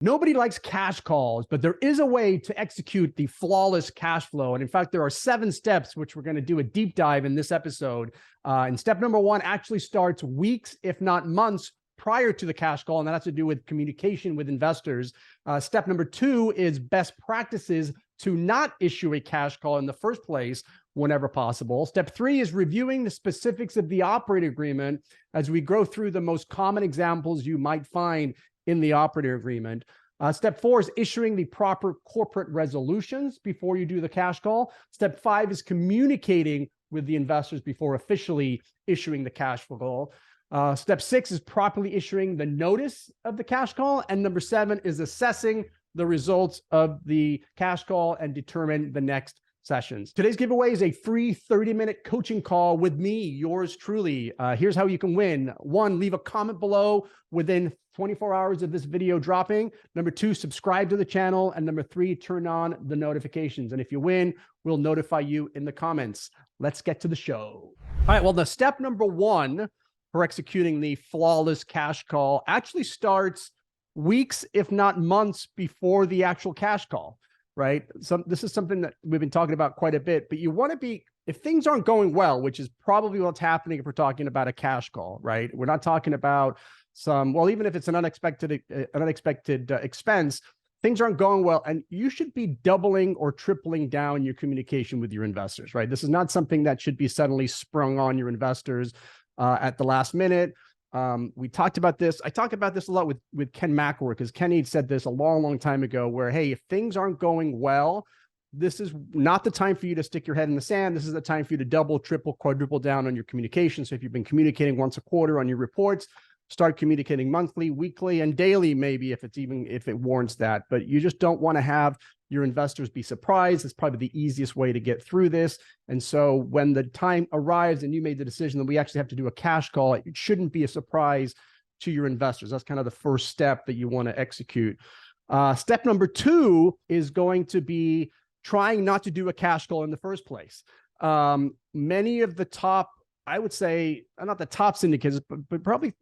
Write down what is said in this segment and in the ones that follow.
Nobody likes cash calls, but there is a way to execute the flawless cash flow. And in fact, there are 7 steps, which we're going to do a deep dive in this episode. And step number 1 actually starts weeks, if not months, prior to the cash call, and that has to do with communication with investors. Step number 2 is best practices to not issue a cash call in the first place whenever possible. Step 3 is reviewing the specifics of the operating agreement as we go through the most common examples you might find in the operating agreement. Step 4 is issuing the proper corporate resolutions before you do the cash call. Step 5 is communicating with the investors before officially issuing the cash call. Step 6 is properly issuing the notice of the cash call. And number 7 is assessing the results of the cash call and determine the next sessions. Today's giveaway is a free 30-minute coaching call with me, yours truly. Here's how you can win. 1, leave a comment below within 24 hours of this video dropping. Number 2, subscribe to the channel. And number 3, turn on the notifications. And if you win, we'll notify you in the comments. Let's get to the show. All right, well, the step number 1 for executing the flawless cash call actually starts weeks, if not months, before the actual cash call. Right? This is something that we've been talking about quite a bit, but you want to be, if things aren't going well, which is probably what's happening if we're talking about a cash call, right? We're not talking about well, even if it's an unexpected expense, things aren't going well, and you should be doubling or tripling down your communication with your investors, right? This is not something that should be suddenly sprung on your investors at the last minute. We talked about this. I talk about this a lot with Ken McElroy, because Kenny said this a long time ago, where, hey, if things aren't going well, this is not the time for you to stick your head in the sand. This is the time for you to double, triple, quadruple down on your communication. So if you've been communicating once a quarter on your reports, start communicating monthly, weekly, and daily, maybe if it warrants that. But you just don't want to have your investors be surprised. It's probably the easiest way to get through this. And so when the time arrives and you made the decision that we actually have to do a cash call, it shouldn't be a surprise to your investors. That's kind of the first step that you want to execute. Step number 2 is going to be trying not to do a cash call in the first place. Many of the top, I would say, not the top syndicators, but probably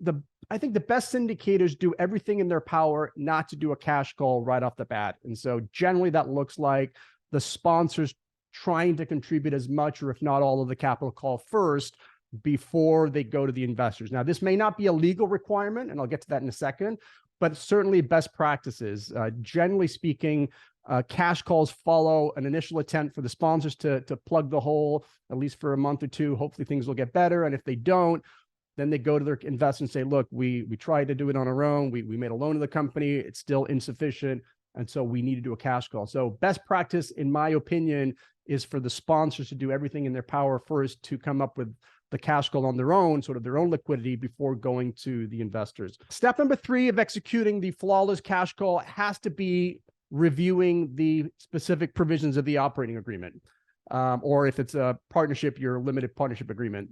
I think the best syndicators do everything in their power not to do a cash call right off the bat. And so generally that looks like the sponsors trying to contribute as much, or if not all, of the capital call first before they go to the investors. Now, this may not be a legal requirement, and I'll get to that in a second, but certainly best practices. Generally speaking, cash calls follow an initial attempt for the sponsors to plug the hole, at least for a month or 2. Hopefully things will get better. And if they don't, then they go to their investors and say, look, we tried to do it on our own. We made a loan to the company. It's still insufficient. And so we need to do a cash call. So best practice, in my opinion, is for the sponsors to do everything in their power first to come up with the cash call on their own, sort of their own liquidity, before going to the investors. Step number 3 of executing the flawless cash call has to be reviewing the specific provisions of the operating agreement. Or if it's a partnership, your limited partnership agreement.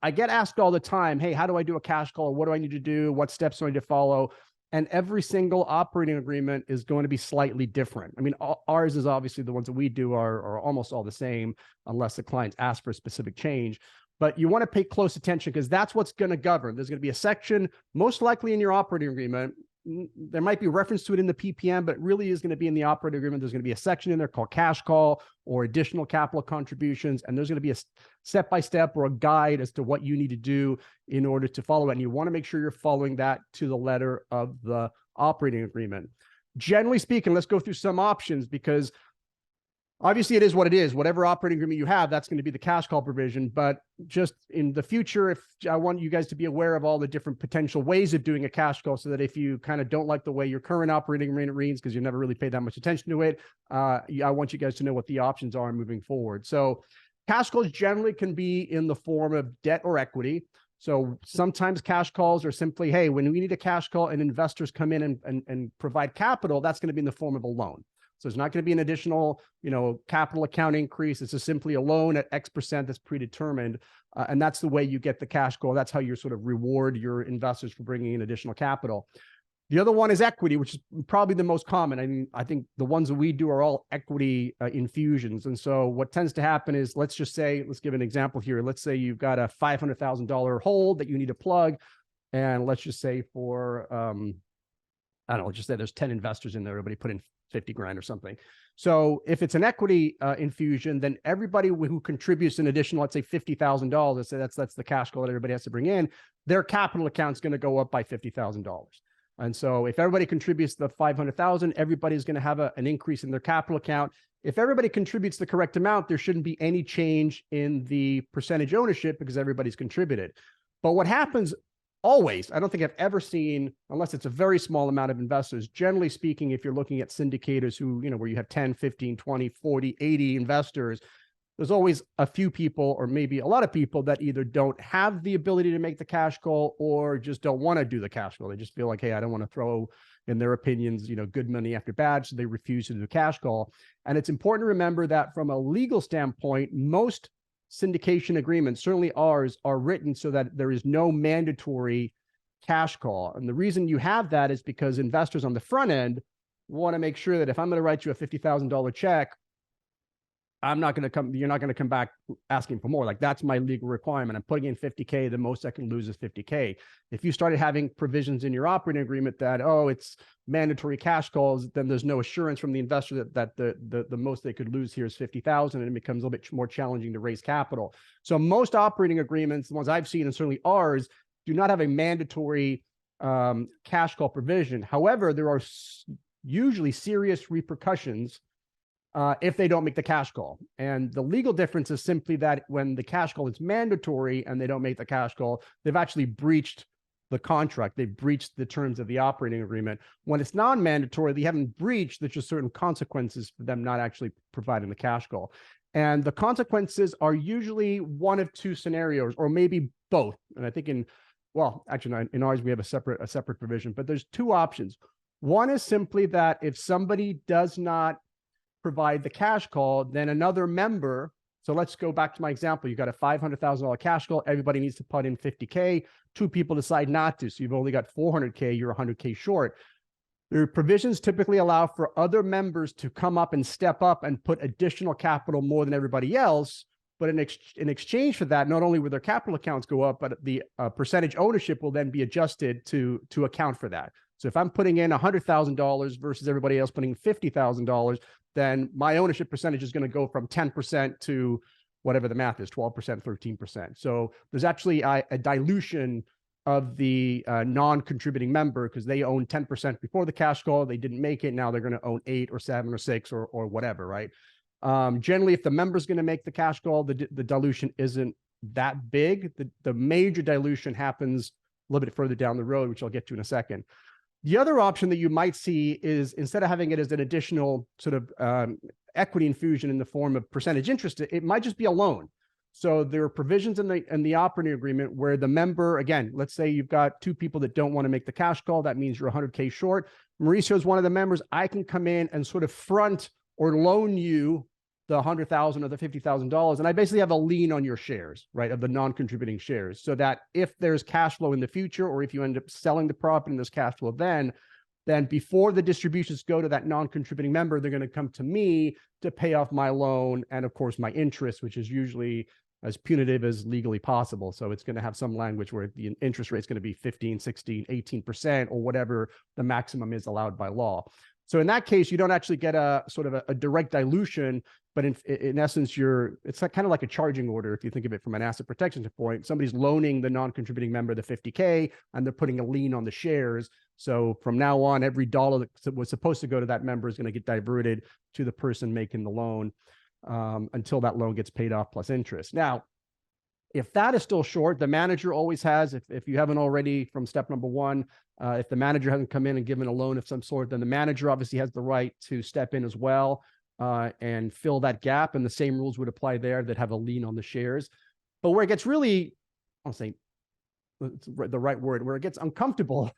I get asked all the time, hey, how do I do a cash call? What do I need to do? What steps do I need to follow? And every single operating agreement is going to be slightly different. I mean, ours is obviously, the ones that we do are almost all the same, unless the clients ask for a specific change. But you want to pay close attention, because that's what's going to govern. There's going to be a section, most likely in your operating agreement. There might be reference to it in the PPM, but it really is going to be in the operating agreement. There's going to be a section in there called cash call or additional capital contributions. And there's going to be a step-by-step or a guide as to what you need to do in order to follow it. And you want to make sure you're following that to the letter of the operating agreement. Generally speaking, let's go through some options, because obviously it is what it is. Whatever operating agreement you have, that's going to be the cash call provision. But just in the future, if I want you guys to be aware of all the different potential ways of doing a cash call, so that if you kind of don't like the way your current operating agreement reads, because you never really paid that much attention to it, I want you guys to know what the options are moving forward. So cash calls generally can be in the form of debt or equity. So sometimes cash calls are simply, hey, when we need a cash call and investors come in and provide capital, that's going to be in the form of a loan. So it's not going to be an additional, capital account increase. It's just simply a loan at X% that's predetermined. And that's the way you get the cash call. That's how you sort of reward your investors for bringing in additional capital. The other one is equity, which is probably the most common. I mean, I think the ones that we do are all equity infusions. And so what tends to happen is, let's give an example here. Let's say you've got a $500,000 hold that you need to plug. And let's just say for, I don't know, just say there's 10 investors in there, everybody put in 50 grand or something. So if it's an equity infusion, then everybody who contributes an additional, let's say $50,000, let's say that's the cash call that everybody has to bring in, their capital account's going to go up by $50,000. And so if everybody contributes the 500,000, everybody's going to have an increase in their capital account. If everybody contributes the correct amount, there shouldn't be any change in the percentage ownership because everybody's contributed. But what happens always, I don't think I've ever seen, unless it's a very small amount of investors, generally speaking, if you're looking at syndicators who, where you have 10, 15, 20, 40, 80 investors, there's always a few people or maybe a lot of people that either don't have the ability to make the cash call or just don't want to do the cash call. They just feel like, hey, I don't want to throw, in their opinions, good money after bad, so they refuse to do the cash call. And it's important to remember that from a legal standpoint, most syndication agreements, certainly ours, are written so that there is no mandatory cash call. And the reason you have that is because investors on the front end want to make sure that if I'm going to write you a $50,000 check, you're not going to come back asking for more. Like, that's my legal requirement. I'm putting in 50K. The most I can lose is 50K. If you started having provisions in your operating agreement that, oh, it's mandatory cash calls, then there's no assurance from the investor that the most they could lose here is 50,000, and it becomes a little bit more challenging to raise capital. So most operating agreements, the ones I've seen, and certainly ours, do not have a mandatory cash call provision. However, there are usually serious repercussions if they don't make the cash call. And the legal difference is simply that when the cash call is mandatory and they don't make the cash call, they've actually breached the contract. They've breached the terms of the operating agreement. When it's non-mandatory, they haven't breached. There's just certain consequences for them not actually providing the cash call. And the consequences are usually one of two scenarios, or maybe both. And I think in ours, we have a separate provision, but there's two options. One is simply that if somebody does not provide the cash call, then another member, so let's go back to my example. You got a $500,000 cash call. Everybody needs to put in 50K. Two people decide not to. So you've only got 400K. You're 100K short. Their provisions typically allow for other members to come up and step up and put additional capital more than everybody else. But in exchange for that, not only will their capital accounts go up, but the percentage ownership will then be adjusted to account for that. So if I'm putting in $100,000 versus everybody else putting $50,000, then my ownership percentage is going to go from 10% to whatever the math is, 12%, 13%. So there's actually a dilution of the non-contributing member because they own 10% before the cash call. They didn't make it. Now they're going to own 8 or 7 or 6 or whatever, right? Generally, if the member's going to make the cash call, the dilution isn't that big. The major dilution happens a little bit further down the road, which I'll get to in a second. The other option that you might see is, instead of having it as an additional sort of equity infusion in the form of percentage interest, it might just be a loan. So there are provisions in the operating agreement where the member, again, let's say you've got two people that don't want to make the cash call. That means you're 100K short. Mauricio is one of the members. I can come in and sort of front or loan you the $100,000 or the $50,000, and I basically have a lien on your shares, right, of the non-contributing shares, so that if there's cash flow in the future, or if you end up selling the property and there's cash flow, then before the distributions go to that non-contributing member, they're going to come to me to pay off my loan and, of course, my interest, which is usually as punitive as legally possible. So it's going to have some language where the interest rate is going to be 15, 16, 18%, or whatever the maximum is allowed by law. So in that case, you don't actually get a sort of a direct dilution, but in essence, it's kind of like a charging order. If you think of it from an asset protection point, somebody's loaning the non-contributing member the 50K and they're putting a lien on the shares. So from now on, every dollar that was supposed to go to that member is going to get diverted to the person making the loan until that loan gets paid off plus interest. Now, if that is still short, the manager always has, if you haven't already from step number one, if the manager hasn't come in and given a loan of some sort, then the manager obviously has the right to step in as well and fill that gap. And the same rules would apply there that have a lien on the shares. But where it gets really, I'll say the right word, where it gets uncomfortable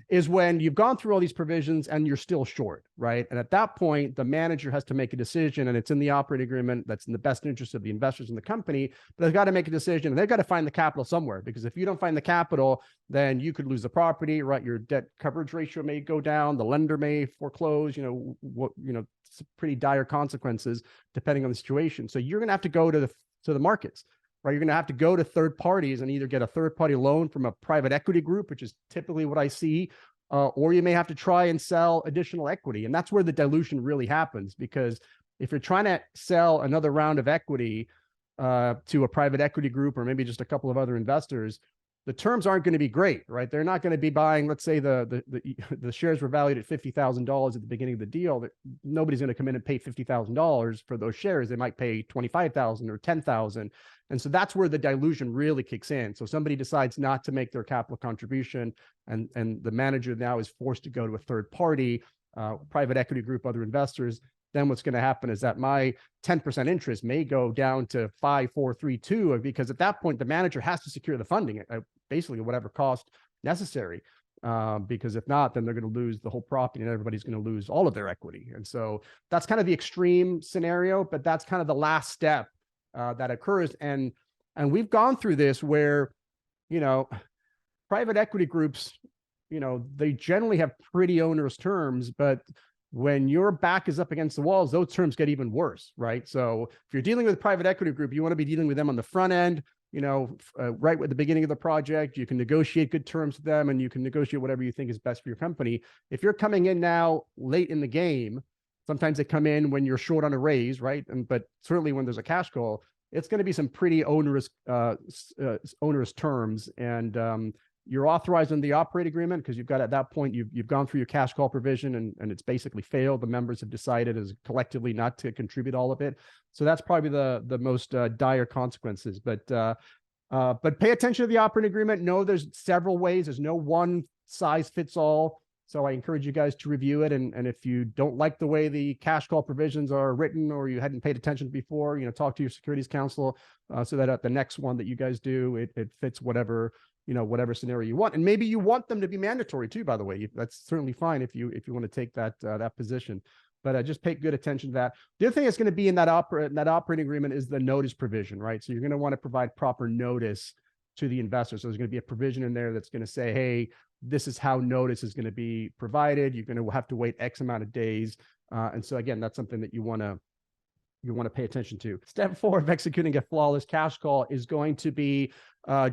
is when you've gone through all these provisions and you're still short, right? And at that point, the manager has to make a decision, and it's in the operating agreement that's in the best interest of the investors in the company, but they've got to make a decision, and they've got to find the capital somewhere, because if you don't find the capital, then you could lose the property, right? Your debt coverage ratio may go down, the lender may foreclose, it's pretty dire consequences depending on the situation. So you're going to have to go to the markets. Right, you're going to have to go to third parties and either get a third party loan from a private equity group, which is typically what I see, or you may have to try and sell additional equity. And that's where the dilution really happens, because if you're trying to sell another round of equity to a private equity group or maybe just a couple of other investors, the terms aren't going to be great, right? They're not going to be buying, let's say the shares were valued at $50,000 at the beginning of the deal. That nobody's going to come in and pay $50,000 for those shares. They might pay $25,000 or $10,000. And so that's where the dilution really kicks in. So somebody decides not to make their capital contribution, and the manager now is forced to go to a third party, private equity group, other investors. Then what's going to happen is that my 10% interest may go down to 5, 4, 3, 2, because at that point, the manager has to secure the funding at basically whatever cost necessary. Because if not, then they're going to lose the whole property and everybody's going to lose all of their equity. And so that's kind of the extreme scenario, but that's kind of the last step that occurs. And we've gone through this where, private equity groups, they generally have pretty onerous terms, but when your back is up against the walls, those terms get even worse, right? So if you're dealing with a private equity group, you want to be dealing with them on the front end, right at the beginning of the project. You can negotiate good terms with them, and you can negotiate whatever you think is best for your company. If you're coming in now late in the game, sometimes they come in when you're short on a raise, right? But certainly when there's a cash call, it's going to be some pretty onerous terms. And you're authorized in the operating agreement because you've got, at that point, you've gone through your cash call provision, and it's basically failed. The members have decided as collectively not to contribute all of it. So that's probably the most dire consequences. But pay attention to the operating agreement. Know there's several ways. There's no one size fits all. So I encourage you guys to review it. And if you don't like the way the cash call provisions are written, or you hadn't paid attention before, talk to your securities counsel so that at the next one that you guys do, it fits whatever scenario you want. And maybe you want them to be mandatory too, by the way. That's certainly fine if you want to take that position. But just pay good attention to that. The other thing that's going to be in that operating agreement is the notice provision, right? So you're going to want to provide proper notice to the investor. So there's going to be a provision in there that's going to say, hey, this is how notice is going to be provided. You're going to have to wait X amount of days. And so again, that's something that you want to pay attention to. Step 4 of executing a flawless cash call is going to be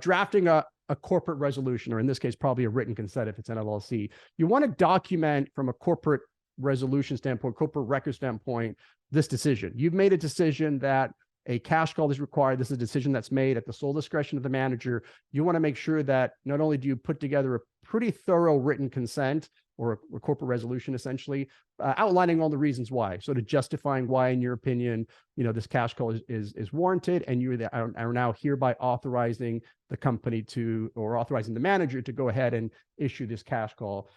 drafting a corporate resolution, or in this case, probably a written consent if it's an LLC. You want to document from a corporate resolution standpoint, corporate record standpoint, this decision. You've made a decision that a cash call is required. This is a decision that's made at the sole discretion of the manager. You want to make sure that not only do you put together a pretty thorough written consent, or a corporate resolution, essentially, outlining all the reasons why, sort of justifying why, in your opinion, this cash call is warranted, and you are now hereby authorizing the company or authorizing the manager to go ahead and issue this cash call.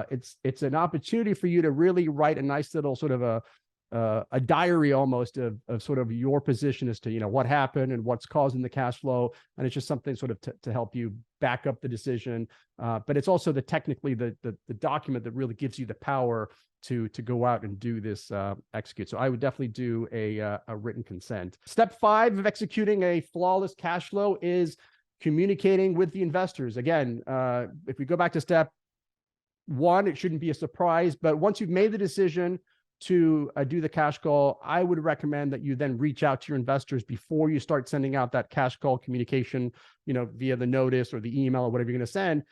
It's an opportunity for you to really write a nice little sort of a diary almost of sort of your position as to what happened and what's causing the cash flow, and it's just something sort of to help you back up the decision. But it's also technically the document that really gives you the power to go out and do this execute. So I would definitely do a written consent. Step 5 of executing a flawless cash flow is communicating with the investors. Again, if we go back to step 1, it shouldn't be a surprise, but once you've made the decision to do the cash call, I would recommend that you then reach out to your investors before you start sending out that cash call communication, via the notice or the email or whatever you're going to send.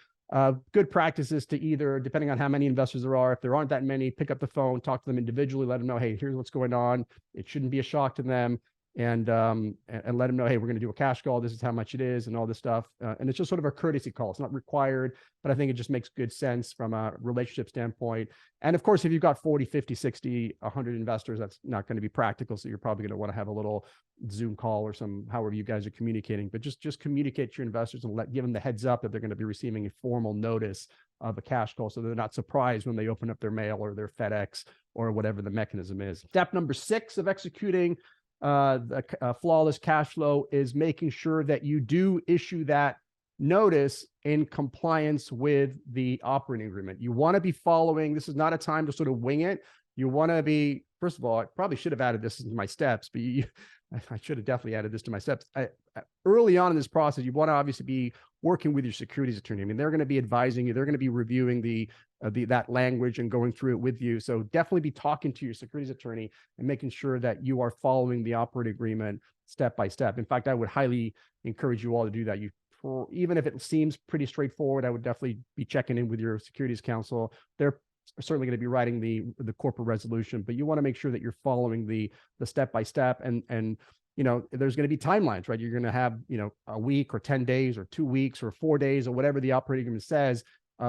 Good practice is to either, depending on how many investors there are, if there aren't that many, pick up the phone, talk to them individually, let them know, hey, here's what's going on. It shouldn't be a shock to them. And let them know, hey, we're going to do a cash call. This is how much it is and all this stuff. And it's just sort of a courtesy call. It's not required, but I think it just makes good sense from a relationship standpoint. And of course, if you've got 40, 50, 60, 100 investors, that's not going to be practical. So you're probably going to want to have a little Zoom call or however you guys are communicating, but just communicate to your investors and give them the heads up that they're going to be receiving a formal notice of a cash call, so they're not surprised when they open up their mail or their FedEx or whatever the mechanism is. Step number 6 of executing the flawless cash flow is making sure that you do issue that notice in compliance with the operating agreement. You want to be following. This is not a time to sort of wing it. You want to be, first of all, I probably should have added this into my steps, but I should have definitely added this to my steps. Early on in this process, you want to obviously be working with your securities attorney. I mean, they're going to be advising you. They're going to be reviewing that language and going through it with you. So definitely be talking to your securities attorney and making sure that you are following the operating agreement step by step. In fact, I would highly encourage you all to do that. You even if it seems pretty straightforward, I would definitely be checking in with your securities counsel. They're certainly going to be writing the corporate resolution, but you want to make sure that you're following the step by step, and there's going to be timelines, right? You're going to have a week or 10 days or 2 weeks or 4 days or whatever the operating agreement says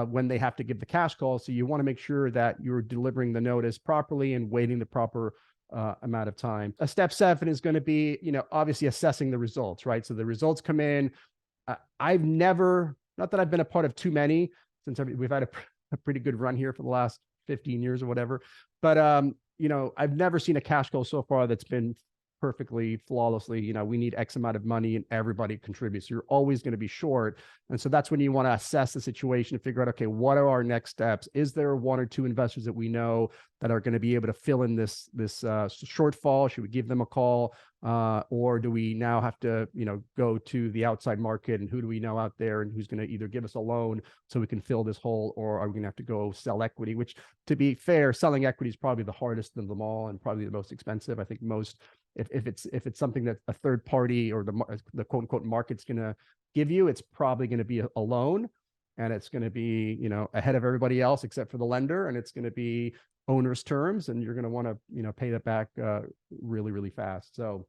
when they have to give the cash call. So you want to make sure that you're delivering the notice properly and waiting the proper amount of time. Step 7 is going to be, obviously assessing the results, right? So the results come in. I've never, not that I've been a part of too many, since we've had a pretty good run here for the last 15 years or whatever, but I've never seen a cash call so far that's been perfectly flawlessly, we need X amount of money and everybody contributes. You're always going to be short. And so that's when you want to assess the situation and figure out, okay, what are our next steps? Is there 1 or 2 investors that we know that are going to be able to fill in this shortfall? Should we give them a call? Or do we now have to, go to the outside market, and who do we know out there and who's going to either give us a loan so we can fill this hole, or are we going to have to go sell equity, which, to be fair, selling equity is probably the hardest of them all and probably the most expensive. I think most, if it's something that a third party or the quote unquote market's going to give you, it's probably going to be a loan, and it's going to be, ahead of everybody else except for the lender, and it's going to be owner's terms, and you're going to want to, pay that back really, really fast. So,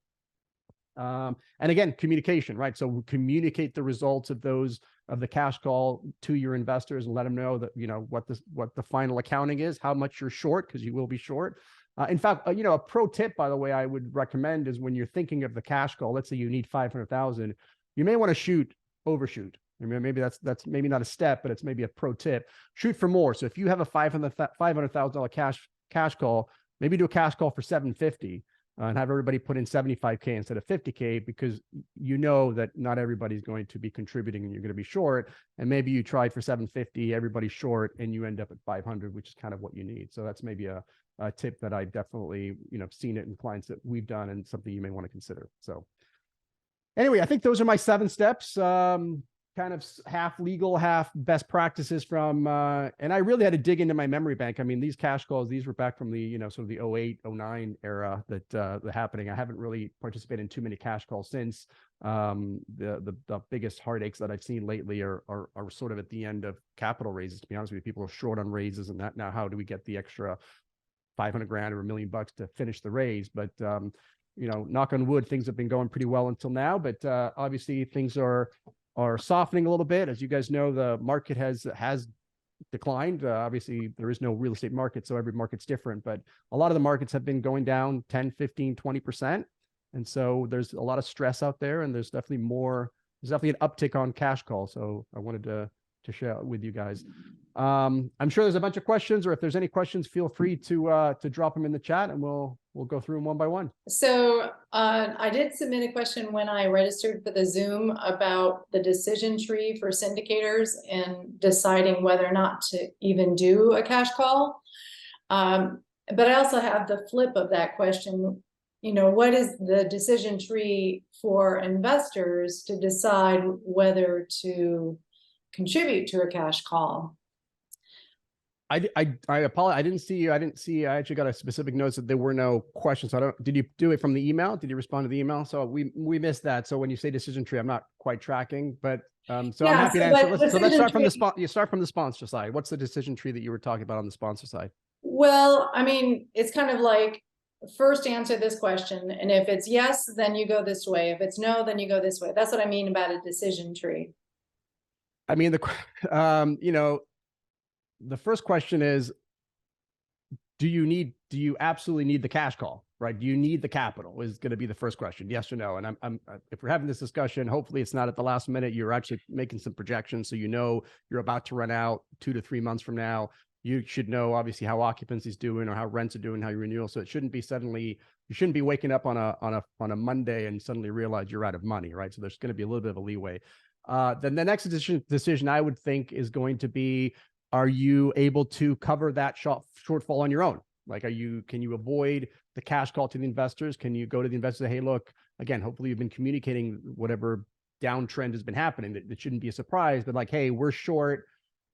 and again, communication, right? So communicate the results of the cash call to your investors and let them know that, what the final accounting is, how much you're short, because you will be short. In fact, a pro tip, by the way, I would recommend is when you're thinking of the cash call, let's say you need 500,000, you may want to overshoot. I mean, maybe that's maybe not a step, but it's maybe a pro tip. Shoot for more. So if you have a $500,000 cash call, maybe do a cash call for 750 and have everybody put in 75K instead of 50K, because you know that not everybody's going to be contributing and you're going to be short. And maybe you tried for 750, everybody's short, and you end up at 500, which is kind of what you need. So that's maybe a tip that I definitely, seen it in clients that we've done, and something you may want to consider. So anyway, I think those are my 7 steps. Kind of half legal, half best practices from, and I really had to dig into my memory bank. I mean, these cash calls, these were back from the, sort of the 08, 09 era that happening. I haven't really participated in too many cash calls since. The biggest heartaches that I've seen lately are sort of at the end of capital raises, to be honest with you. People are short on raises, and that now, how do we get the extra 500 grand or $1 million to finish the raise? But, knock on wood, things have been going pretty well until now, but obviously things are softening a little bit. As you guys know, the market has declined. Obviously, there is no real estate market, so every market's different, but a lot of the markets have been going down 10, 15, 20%. And so there's a lot of stress out there, and there's definitely an uptick on cash calls. So I wanted to share it with you guys. I'm sure there's a bunch of questions, or if there's any questions, feel free to drop them in the chat, and we'll go through them one by one. So I did submit a question when I registered for the Zoom about the decision tree for syndicators and deciding whether or not to even do a cash call. But I also have the flip of that question. What is the decision tree for investors to decide whether to contribute to a cash call? I apologize. I didn't see. I actually got a specific notice that there were no questions. Did you do it from the email? Did you respond to the email? So we missed that. So when you say decision tree, I'm not quite tracking, but I'm happy to answer. So let's start from you start from the sponsor side. What's the decision tree that you were talking about on the sponsor side? Well, I mean, it's kind of like, first answer this question, and if it's yes, then you go this way. If it's no, then you go this way. That's what I mean about a decision tree. I mean, the first question is, do you absolutely need the cash call, right? Do you need the capital is going to be the first question, yes or no. And if we're having this discussion, hopefully it's not at the last minute. You're actually making some projections. So, you're about to run out 2 to 3 months from now. You should know obviously how occupancy is doing, or how rents are doing, how your renewal. So it shouldn't be you shouldn't be waking up on a Monday and suddenly realize you're out of money, right? So there's going to be a little bit of a leeway. Then the next decision I would think is going to be, are you able to cover that shortfall on your own? Like, can you avoid the cash call to the investors? Can you go to the investors and say, hey, look, again, hopefully you've been communicating whatever downtrend has been happening. That shouldn't be a surprise, but like, hey, we're short.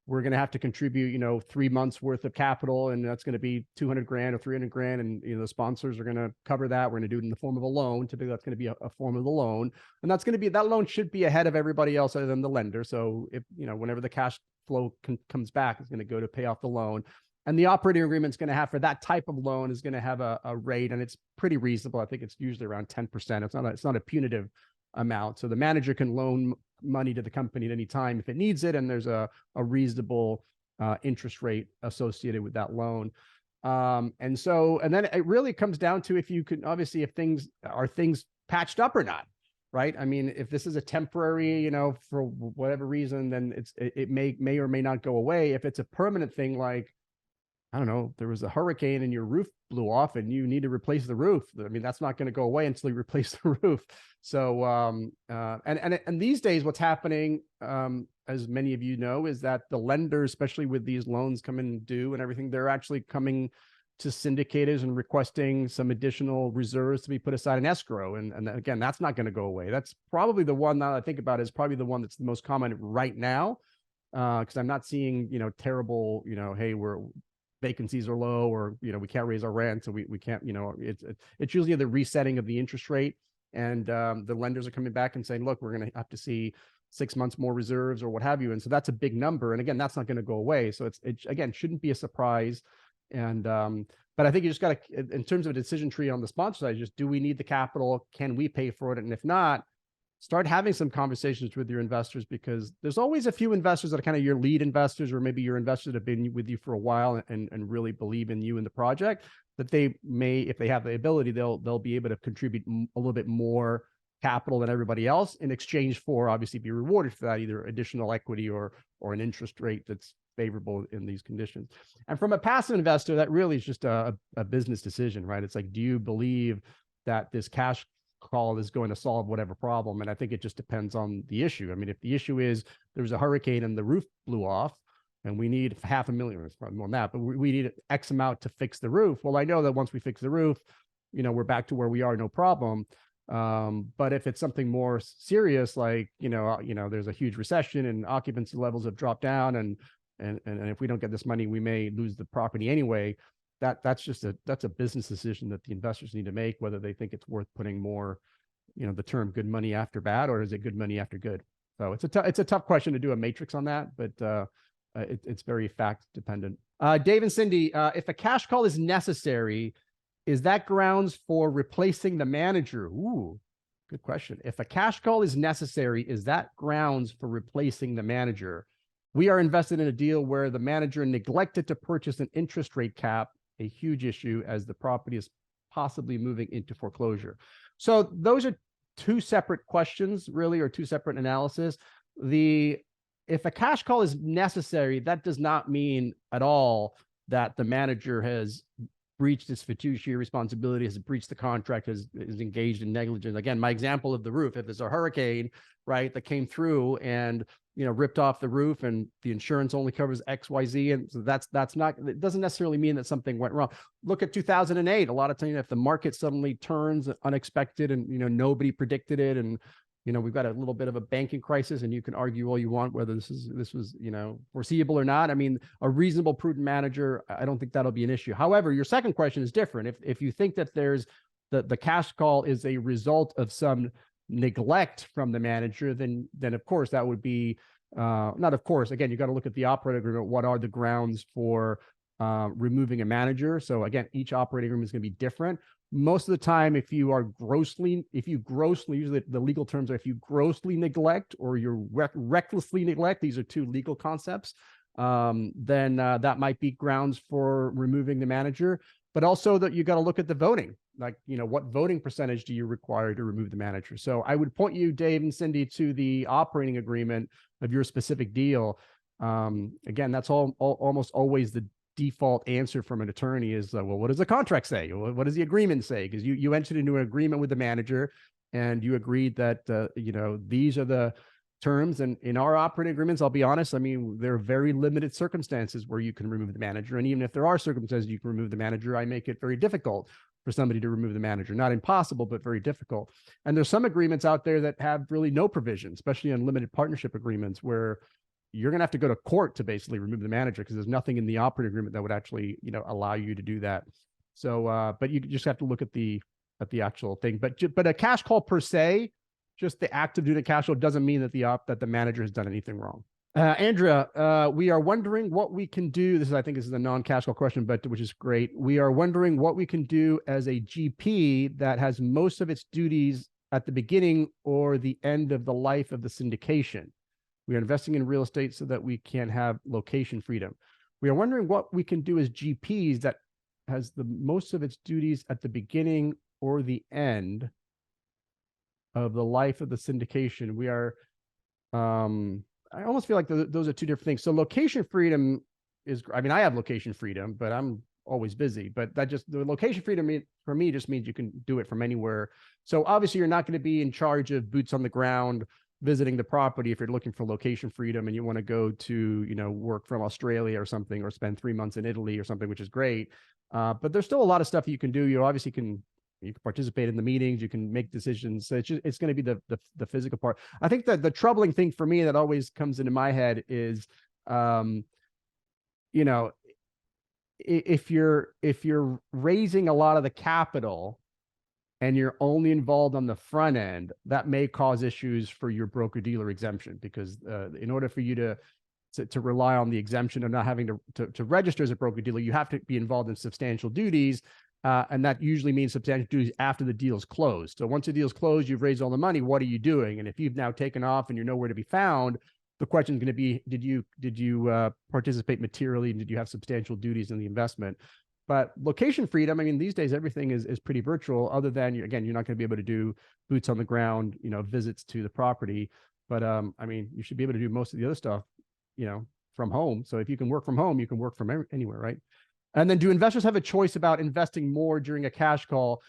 we're going to have to contribute, 3 months worth of capital, and that's going to be 200 grand or 300 grand. And, the sponsors are going to cover that. We're going to do it in the form of a loan. Typically that's going to be a form of the loan. And that's going to be, that loan should be ahead of everybody else other than the lender. So if, whenever the cash flow comes back, it's going to go to pay off the loan. And the operating agreement is going to have, for that type of loan, is going to have a rate, and it's pretty reasonable. I think it's usually around 10%. It's not a punitive amount. So the manager can loan money to the company at any time if it needs it, and there's a reasonable interest rate associated with that loan. And then it really comes down to if you can, obviously, if things patched up or not, right? I mean, if this is a temporary, for whatever reason, then it may or may not go away. If it's a permanent thing, like, I don't know, there was a hurricane and your roof blew off and you need to replace the roof. I mean, that's not going to go away until you replace the roof. So, and these days, what's happening, as many of you know, is that the lenders, especially with these loans coming due and everything, they're actually coming to syndicators and requesting some additional reserves to be put aside in escrow. And again, that's not going to go away. That's probably the one, now that I think about it, is probably the one that's the most common right now. Because I'm not seeing, terrible, hey, vacancies are low, or we can't raise our rent, so we can't, it's usually the resetting of the interest rate, and the lenders are coming back and saying, look, we're going to have to see 6 months more reserves or what have you. And so that's a big number, and again, that's not going to go away. So it again shouldn't be a surprise. And but I think you just got to, in terms of a decision tree on the sponsor side, just, do we need the capital? Can we pay for it? And if not, start having some conversations with your investors, because there's always a few investors that are kind of your lead investors, or maybe your investors that have been with you for a while and really believe in you and the project, that they may, if they have the ability, they'll be able to contribute a little bit more capital than everybody else, in exchange for, obviously, be rewarded for that, either additional equity or an interest rate that's favorable in these conditions. And from a passive investor, that really is just a business decision, right? It's like, do you believe that this cash call is going to solve whatever problem? And I think it just depends on the issue. I mean, if the issue is there's a hurricane and the roof blew off and we need $500,000, it's probably more than that, but we need X amount to fix the roof. Well, I know that once we fix the roof, we're back to where we are, no problem. But if it's something more serious, like, there's a huge recession and occupancy levels have dropped down, and if we don't get this money, we may lose the property anyway. That's a business decision that the investors need to make, whether they think it's worth putting more, the term good money after bad, or is it good money after good? So it's a tough question to do a matrix on that, but it's very fact dependent. Dave and Cindy, if a cash call is necessary, is that grounds for replacing the manager? Ooh, good question. If a cash call is necessary, is that grounds for replacing the manager? We are invested in a deal where the manager neglected to purchase an interest rate cap, a huge issue, as the property is possibly moving into foreclosure. So those are two separate questions, really, or two separate analysis. If a cash call is necessary, that does not mean at all that the manager has breached his fiduciary responsibility, has breached the contract, is engaged in negligence. Again, my example of the roof, if there's a hurricane, right, that came through and ripped off the roof, and the insurance only covers XYZ, and so that's not, it doesn't necessarily mean that something went wrong. Look at 2008. A lot of times, if the market suddenly turns unexpected and nobody predicted it, and we've got a little bit of a banking crisis, and you can argue all you want whether this was foreseeable or not. I mean, a reasonable, prudent manager, I don't think that'll be an issue. However, your second question is different. If you think that there's the cash call is a result of some neglect from the manager, then of course that would be not of course. Again, you got to look at the operating agreement. What are the grounds for removing a manager? So again, each operating agreement is going to be different. Most of the time, if you grossly, usually the legal terms are if you grossly neglect or you recklessly neglect, these are two legal concepts, then that might be grounds for removing the manager. But also that you got to look at the voting, like, what voting percentage do you require to remove the manager? So I would point you, Dave and Cindy, to the operating agreement of your specific deal. Again, that's almost always the default answer from an attorney is, well, what does the contract say? What does the agreement say? Because you entered into an agreement with the manager and you agreed that, these are the terms. And in our operating agreements, I'll be honest, I mean, there are very limited circumstances where you can remove the manager. And even if there are circumstances you can remove the manager, I make it very difficult for somebody to remove the manager. Not impossible, but very difficult. And there's some agreements out there that have really no provision, especially on limited partnership agreements, where you're going to have to go to court to basically remove the manager because there's nothing in the operating agreement that would actually, allow you to do that. So, but you just have to look at the actual thing. But a cash call per se, just the act of doing a cash call doesn't mean that the manager has done anything wrong. Andrea, we are wondering what we can do. I think this is a non-cash call question, but which is great. We are wondering what we can do as a GP that has most of its duties at the beginning or the end of the life of the syndication. We are investing in real estate so that we can have location freedom. We are wondering what we can do as GPs that has the most of its duties at the beginning or the end of the life of the syndication. We are, I almost feel like those are two different things. So location freedom is, I have location freedom, but I'm always busy. But the location freedom for me just means you can do it from anywhere. So obviously you're not going to be in charge of boots on the ground, visiting the property if you're looking for location freedom and you want to go to, work from Australia or something, or spend 3 months in Italy or something, which is great. But there's still a lot of stuff you can do. You obviously can participate in the meetings, you can make decisions. So it's going to be the physical part. I think that the troubling thing for me that always comes into my head is, if you're raising a lot of the capital and you're only involved on the front end, that may cause issues for your broker-dealer exemption, because in order for you to rely on the exemption of not having to register as a broker-dealer, you have to be involved in substantial duties, and that usually means substantial duties after the deal is closed. So once the deal is closed, you've raised all the money, what are you doing? And if you've now taken off and you're nowhere to be found, the question is going to be, did you participate materially, and did you have substantial duties in the investment? But location freedom, these days everything is pretty virtual, other than, again, you're not going to be able to do boots on the ground, visits to the property. But you should be able to do most of the other stuff, from home. So if you can work from home, you can work from anywhere, right? And then, do investors have a choice about investing more during a cash call?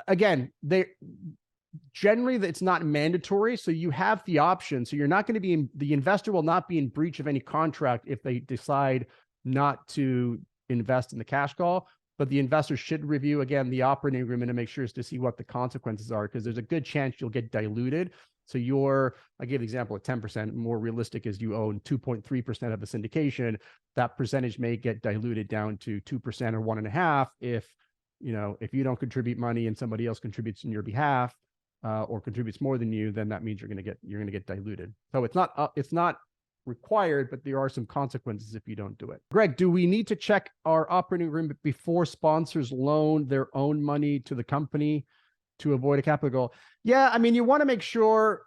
Again, generally it's not mandatory, so you have the option. So you're not going to be the investor will not be in breach of any contract if they decide not to invest in the cash call, but the investor should review again the operating agreement to make sure to see what the consequences are, because there's a good chance you'll get diluted. So I gave the example of 10%. More realistic is you own 2.3% of a syndication. That percentage may get diluted down to 2% or 1.5% if you don't contribute money and somebody else contributes on your behalf, or contributes more than you, then that means you're going to get diluted. So it's not required, but there are some consequences if you don't do it. Greg, do we need to check our operating agreement before sponsors loan their own money to the company to avoid a capital goal? Yeah, you want to make sure,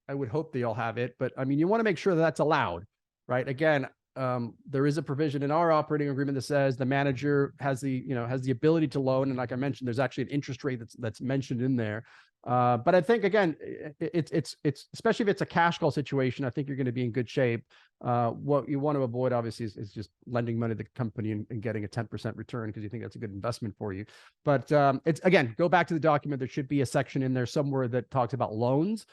I would hope they all have it, but you want to make sure that that's allowed, right? Again, there is a provision in our operating agreement that says the manager has the ability to loan. And like I mentioned, there's actually an interest rate that's mentioned in there. But I think, again, it's especially if it's a cash call situation, I think you're going to be in good shape. What you want to avoid, obviously, is just lending money to the company and getting a 10% return because you think that's a good investment for you. But it's, again, go back to the document. There should be a section in there somewhere that talks about loans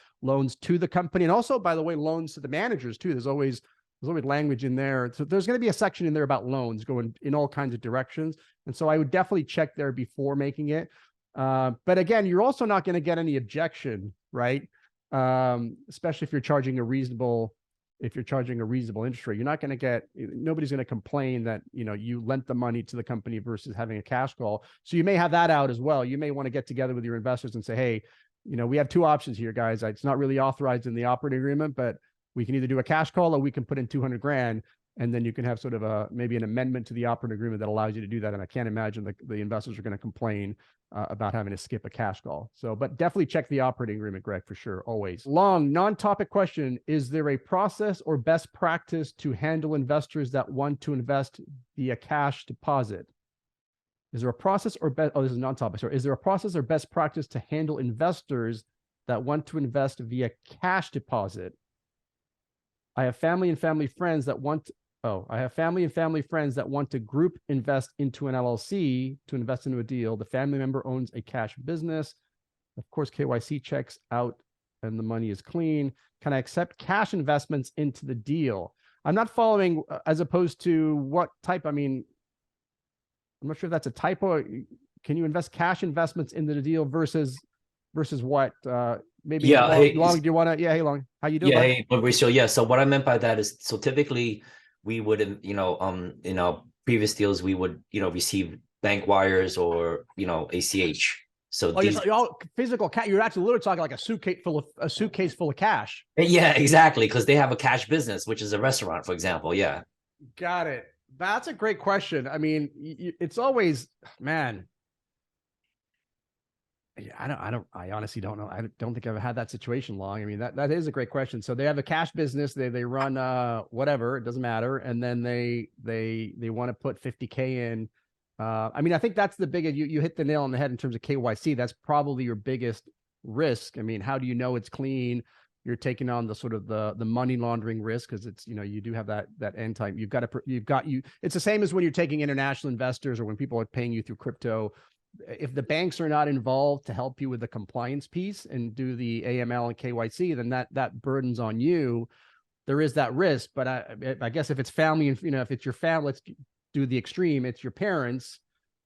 to the company. And also, by the way, loans to the managers too. There's always language in there. So there's going to be a section in there about loans going in all kinds of directions. And so I would definitely check there before making it. But again, you're also not going to get any objection, right? Especially if you're charging a reasonable interest rate. You're not going to nobody's going to complain that, you lent the money to the company versus having a cash call. So you may have that out as well. You may want to get together with your investors and say, hey, we have two options here, guys. It's not really authorized in the operating agreement, but we can either do a cash call or we can put in 200 grand. And then you can have sort of maybe an amendment to the operating agreement that allows you to do that. And I can't imagine the investors are going to complain about having to skip a cash call. So, but definitely check the operating agreement, Greg, for sure, always. Long, non-topic question. Is there a process or best practice to handle investors that want to invest via cash deposit? Is there a process or this is non-topic. Sorry. Is there a process or best practice to handle investors that want to invest via cash deposit? I have family and family friends that want to group invest into an LLC to invest into a deal. The family member owns a cash business. Of course, KYC checks out and the money is clean. Can I accept cash investments into the deal? I'm not following as opposed to what type. I'm not sure if that's a typo. Can you invest cash investments into the deal versus what? maybe Yeah, hey, Long, do you want to? Yeah, hey, Long, how you doing? yeah, bud? hey, Mauricio. Yeah, so what I meant by that is, so typically we would, in our previous deals, we would, receive bank wires or, ACH. So Oh, these, physical cash. You're actually literally talking like a suitcase full of cash. yeah, exactly, because they have a cash business, which is a restaurant, for example. Yeah. Got it. That's a great question. I mean, it's always, man. Yeah, I honestly don't know. I don't think I've had that situation long. I mean, that is a great question. So they have a cash business. They run whatever, it doesn't matter. And then they want to put 50K in. I mean, I think that's the biggest, you hit the nail on the head in terms of KYC. That's probably your biggest risk. I mean, how do you know it's clean? You're taking on the sort of the money laundering risk, because it's, you do have that end time. It's the same as when you're taking international investors or when people are paying you through crypto. If the banks are not involved to help you with the compliance piece and do the AML and KYC, then that burdens on you. There is that risk, but I guess if it's family, and if it's your family, let's do the extreme. It's your parents,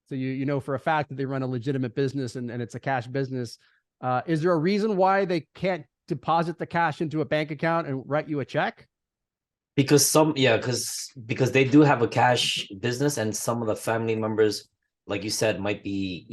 so you know for a fact that they run a legitimate business and it's a cash business. Is there a reason why they can't deposit the cash into a bank account and write you a check? Because because they do have a cash business, and some of the family members, like you said, might be,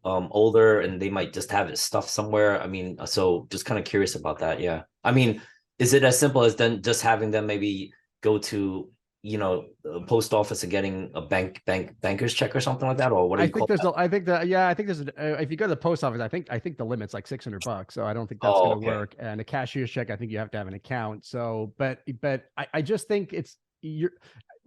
older, and they might just have it stuffed somewhere. I mean, so just kind of curious about that. Yeah. I mean, is it as simple as then just having them maybe go to, the post office and getting a banker's check or something like that? Or what do you call that? I think there's, if you go to the post office, I think the limit's like $600. So I don't think that's going to work. And a cashier's check, I think you have to have an account. So, but I just think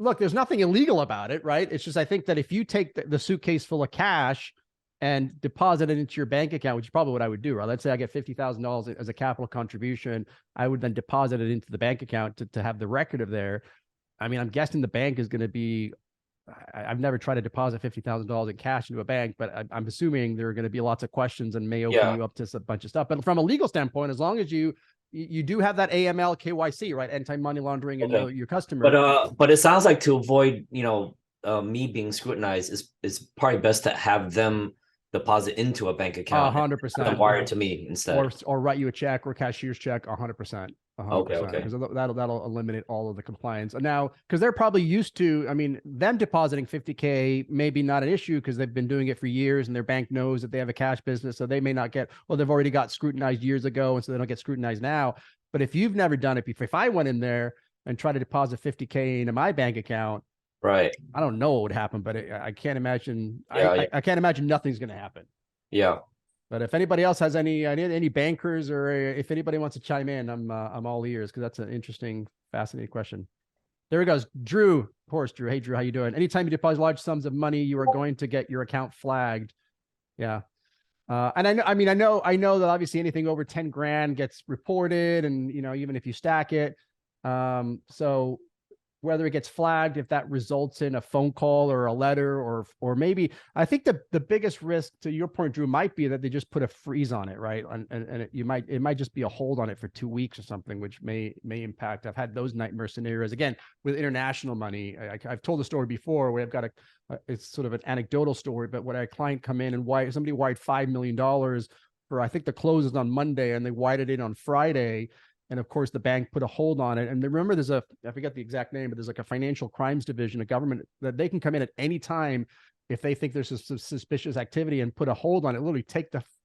look, there's nothing illegal about it, right? It's just, I think that if you take the suitcase full of cash and deposit it into your bank account, which is probably what I would do, right? Let's say I get $50,000 as a capital contribution. I would then deposit it into the bank account to have the record of there. I mean, I'm guessing the bank is going to be, I've never tried to deposit $50,000 in cash into a bank, but I'm assuming there are going to be lots of questions and may open you up to a bunch of stuff. But from a legal standpoint, as long as you do have that AML KYC, right? Anti-money laundering, and your customer. But it sounds like to avoid, me being scrutinized is probably best to have them deposit into a bank account. 100%. And wire it to me instead. Or write you a check or cashier's check, 100%. 100%. Okay. Because that'll eliminate all of the compliance. Now, because they're probably used to, I mean, them depositing 50K maybe not an issue because they've been doing it for years and their bank knows that they have a cash business. So they may not get, well, they've already got scrutinized years ago, and so they don't get scrutinized now. But if you've never done it before, if I went in there and tried to deposit 50K into my bank account, right, I don't know what would happen, but I can't imagine. I can't imagine nothing's going to happen. Yeah. But if anybody else has any bankers, or if anybody wants to chime in, I'm all ears, because that's an interesting, fascinating question. There he goes, Drew. Drew. Hey, Drew, how you doing? Anytime you deposit large sums of money, you are going to get your account flagged. Yeah. And I know that obviously anything over 10 grand gets reported, and even if you stack it. So whether it gets flagged, if that results in a phone call or a letter, or maybe, I think the biggest risk, to your point, Drew, might be that they just put a freeze on it, right? And it might just be a hold on it for 2 weeks or something, which may impact. I've had those nightmare scenarios again with international money. I've told the story before where I've got it's sort of an anecdotal story, but when a client come in and somebody wired $5 million for, I think the close is on Monday, and they wired it in on Friday. And of course, the bank put a hold on it. And remember, I forget the exact name, but there's like a financial crimes division, a government, that they can come in at any time if they think there's some suspicious activity and put a hold on it, literally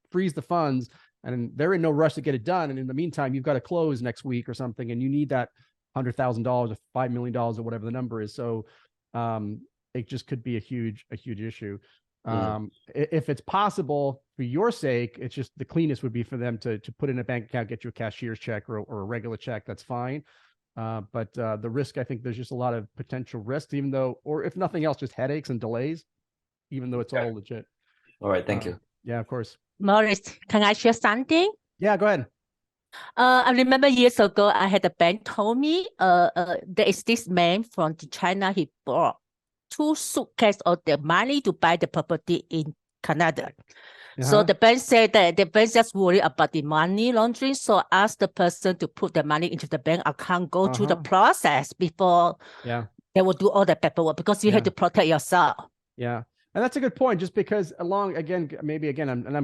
freeze the funds, and they're in no rush to get it done. And in the meantime, you've got to close next week or something, and you need that $100,000 or $5 million or whatever the number is. So it just could be a huge issue. If it's possible, for your sake, it's just the cleanest would be for them to put in a bank account, get you a cashier's check or a regular check. That's fine. But the risk, I think there's just a lot of potential risks, even though, or if nothing else, just headaches and delays, even though it's all legit. All right. Thank you. Yeah, of course. Maurice, can I share something? Yeah, go ahead. I remember years ago, I had a bank told me, there is this man from China. He brought 2 suitcases of the money to buy the property in Canada. So the bank said that the bank just worry about the money laundering. So ask the person to put the money into the bank account, go through the process before they will do all the paperwork, because you have to protect yourself. Yeah. And that's a good point, just because I'm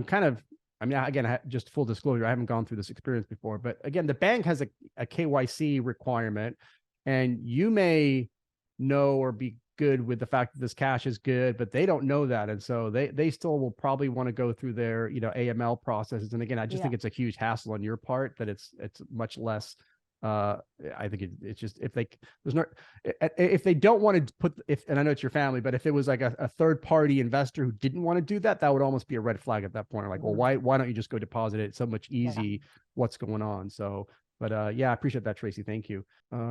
kind of I mean, again, just full disclosure, I haven't gone through this experience before, but again, the bank has a KYC requirement, and you may know or be good with the fact that this cash is good, but they don't know that. And so they still will probably want to go through their, AML processes. And again, I just think it's a huge hassle on your part that it's much less. I think it's just, if they don't want to put, and I know it's your family, but if it was like a third party investor who didn't want to do that, that would almost be a red flag at that point. Like, well, why don't you just go deposit it? It's so much easy. What's going on? So, but yeah, I appreciate that, Tracy. Thank you.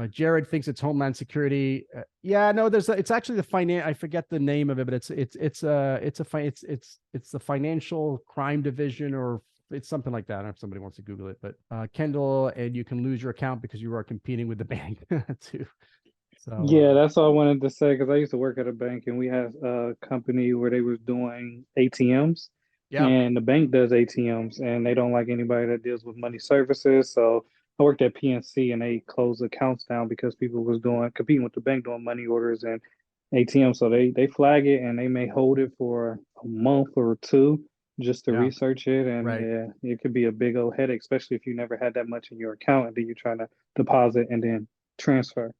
Jared thinks it's Homeland Security. Yeah, no, it's actually the I forget the name of it, but it's the Financial Crime Division, or it's something like that. I don't know if somebody wants to Google it, but Kendall, and you can lose your account because you are competing with the bank too. So yeah, that's all I wanted to say, because I used to work at a bank, and we had a company where they was doing ATMs. Yeah. And the bank does ATMs, and they don't like anybody that deals with money services. So I worked at PNC, and they closed accounts down because people was competing with the bank doing money orders and ATMs. So they flag it, and they may hold it for a month or two just to research it. And yeah, it could be a big old headache, especially if you never had that much in your account and then you're trying to deposit and then transfer.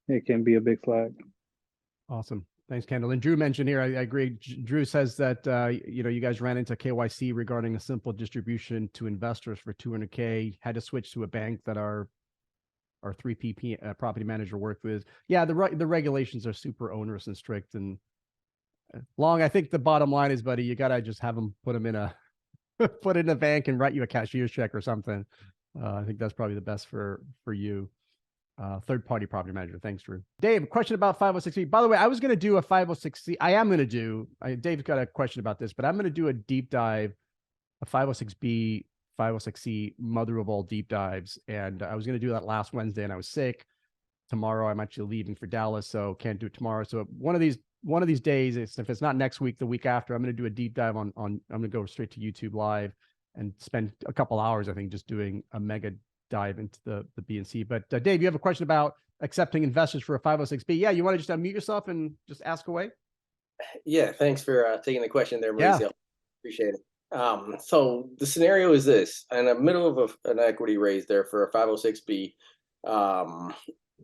It can be a big flag. Awesome. Thanks, Kendall. And Drew mentioned here, I agree. Drew says that, you guys ran into KYC regarding a simple distribution to investors for $200K, had to switch to a bank that our 3P property manager worked with. Yeah, the regulations are super onerous and strict and long. I think the bottom line is, buddy, you got to just have them put them in a bank and write you a cashier's check or something. I think that's probably the best for you. Third-party property manager. Thanks, Drew. Dave, question about 506B. By the way, I was going to do a 506C. I am going to do, Dave's got a question about this, but I'm going to do a deep dive, a 506B, 506C, mother of all deep dives. And I was going to do that last Wednesday, and I was sick. Tomorrow, I'm actually leaving for Dallas, so can't do it tomorrow. So one of these days, if it's not next week, the week after, I'm going to do a deep dive on I'm going to go straight to YouTube Live and spend a couple hours, I think, just doing a mega dive into the BNC. But Dave, you have a question about accepting investors for a 506B. Yeah, you want to just unmute yourself and just ask away? Yeah, thanks for taking the question there, Mauricio. Yeah. Appreciate it. So the scenario is this: in the middle of an equity raise there for a 506B,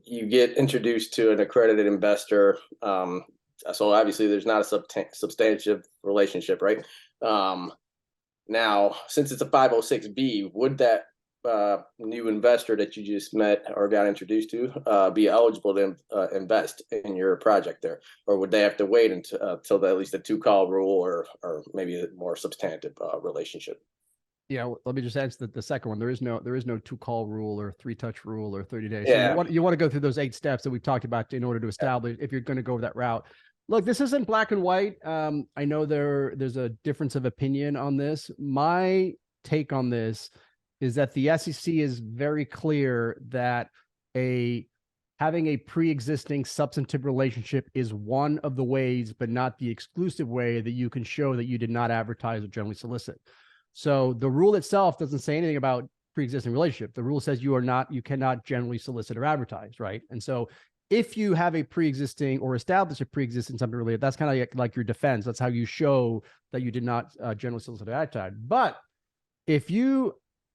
you get introduced to an accredited investor. So obviously there's not a substantive relationship, right? Now, since it's a 506B, would that new investor that you just met or got introduced to be eligible to invest in your project there, or would they have to wait until at least a 2-call rule or maybe a more substantive relationship? Yeah, let me just answer the second one. There is no 2-call rule or 3-touch rule or 30 days. Yeah. So you want to go through those 8 steps that we've talked about in order to establish if you're going to go that route. Look, this isn't black and white. I know there's a difference of opinion on this. My take on this is that the SEC is very clear that having a pre-existing substantive relationship is one of the ways, but not the exclusive way, that you can show that you did not advertise or generally solicit. So the rule itself doesn't say anything about pre-existing relationship. The rule says you cannot generally solicit or advertise, right? And so if you have a pre-existing or establish a pre-existing something related, that's kind of like your defense. That's how you show that you did not generally solicit or advertise. But if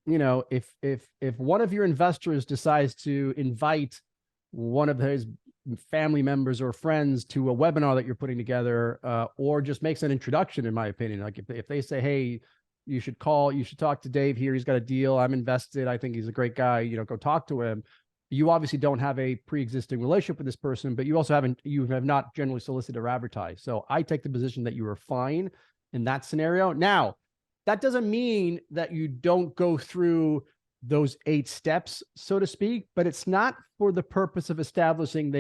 if one of your investors decides to invite one of his family members or friends to a webinar that you're putting together, or just makes an introduction, in my opinion, like if they say, hey, you should talk to Dave here. He's got a deal. I'm invested. I think he's a great guy. Go talk to him. You obviously don't have a pre-existing relationship with this person, but you have not generally solicited or advertised. So I take the position that you are fine in that scenario. Now, that doesn't mean that you don't go through those 8 steps, so to speak, but it's not for the purpose of establishing